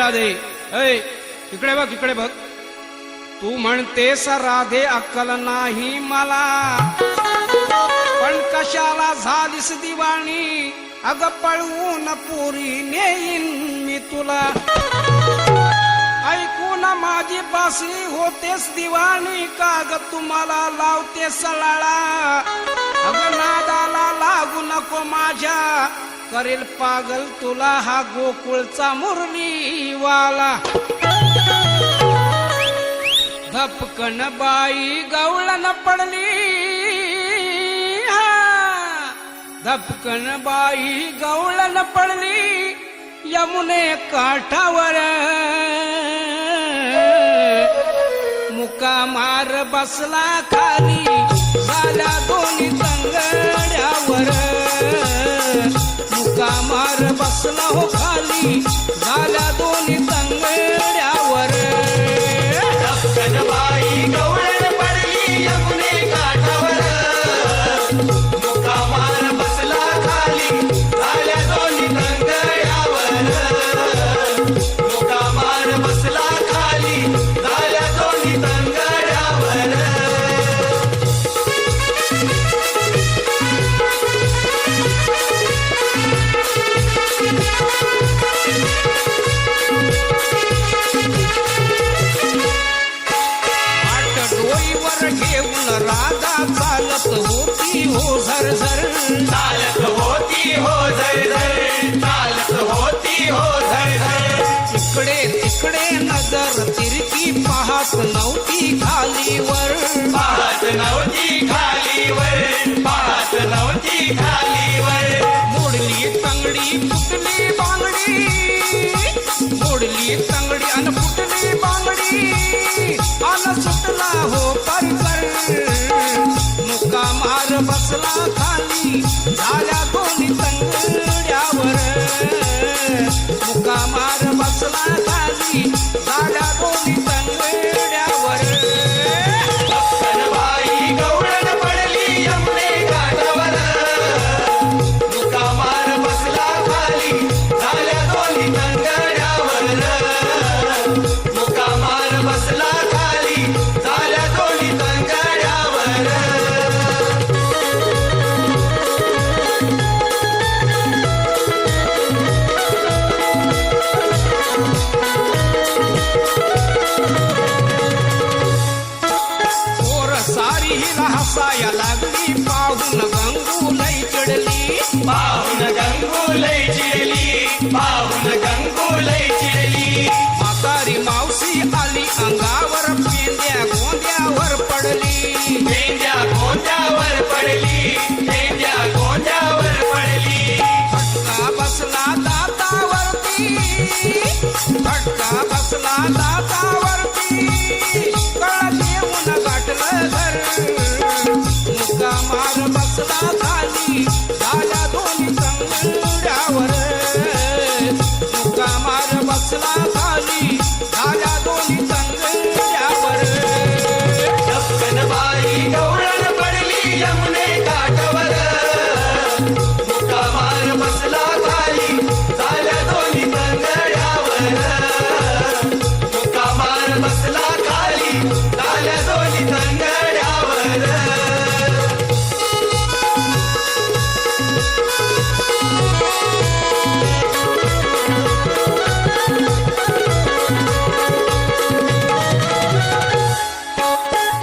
राधे ऐ इकडे बघ इकडे बघ. तू म्हणतेस राधे अक्कल नाही मला, पण कशाला झालीस दिवाणी? अग पळवून पुरी नेईन मी तुला. ऐकून माझी बासरी होतेस दिवाणी, का ग तुम्हाला लावते सळाळा? अग नादाला लागू नको माझ्या, करेल पागल तुला हा गोकुळचा मुरलीवाला. धपकन बाई गवळण पडली, धपकन बाई गवळण पडली यमुने काठावर. मुका मार बसला खाली झाल्या दोन्ही तंगड्यावर. मुका मार बसला हो खाली झाल्या दोन्ही तंगड्यावर. धपकन बाई गवळण पडली यमुने काठावर. मुका मार बसला खाली झाल्या दोन्ही तंगड्यावर. मुका मार बसला खाली झाल्या दोन्ही तंगड्यावर. घेऊन राधा चालत होती हो झरझर. चालत होती हो झरझर. चालत होती हो झरझर. इकडे तिकडे नजर तिरकी पाहत नव्हती खालीवर. पाहत नव्हती खालीवर. पाहत नव्हती खालीवर. मोडली तंगडी फुटली बांगडी. मोडली तंगडी अन फुटली बांगडी. अन सुटला हो परकर. मुका मार बसला खाली झाल्या दोन्ही तंगड्यावर. मुका मार बसला खाली झाल्या दोन्ही तंगड्यावर. धपकन बाई गवळण पडली यमुने काठावर. मुका मार बसला खाली झाल्या दोन्ही तंगड्यावर. मुका मार बसला खाली झाल्या दोन्ही तंगड्यावर. पोर सारी हिला हसाया लागली पाहून गंगू लई चिडली. पाहून गंगू लई चिडली. पाहून गंगू लई चिडली. म्हातारी मावशी आली अंगावर पेंद्या गोंद्यावर पडली. पेंद्या गोंद्यावर पडली. पेंद्या गोंद्यावर पडली. फटका बसला दातावरती. फटका बसला दातावरती. कळ देऊन गाठलं घर. मुका मार बसला खाली झाल्या दोन्ही तंगड्यावर. मुका मार बसला खाली झाल्या दोन्ही तंगड्यावर. धपकन बाई गवळण पडली यमुने काठावर. मुका मार बसला खाली झाल्या दोन्ही तंगड्यावर. मुका मार बसला खाली झाल्या दोन्ही तंगड्यावर.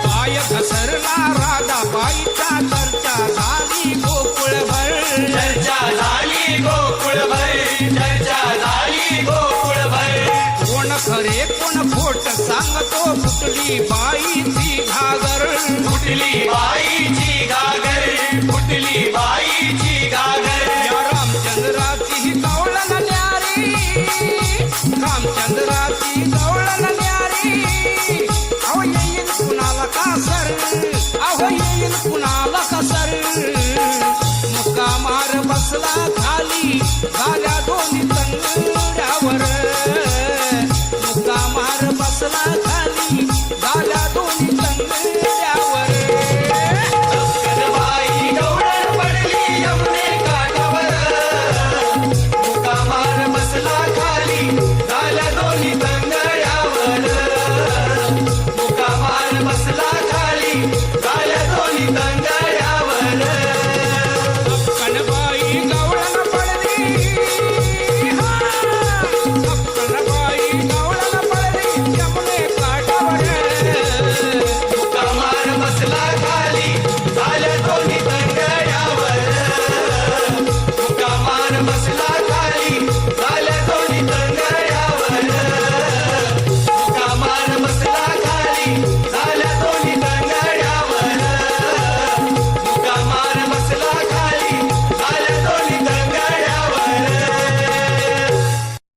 पाय घसरला राधाबाईच्या चर्चा झाली गोकुळभर. चर्चा झाली गोकुळभर. चर्चा झाली गोकुळभर. कोण खरे कोण खोट सांगतो फुटली बाईची घागर. फुटली बाई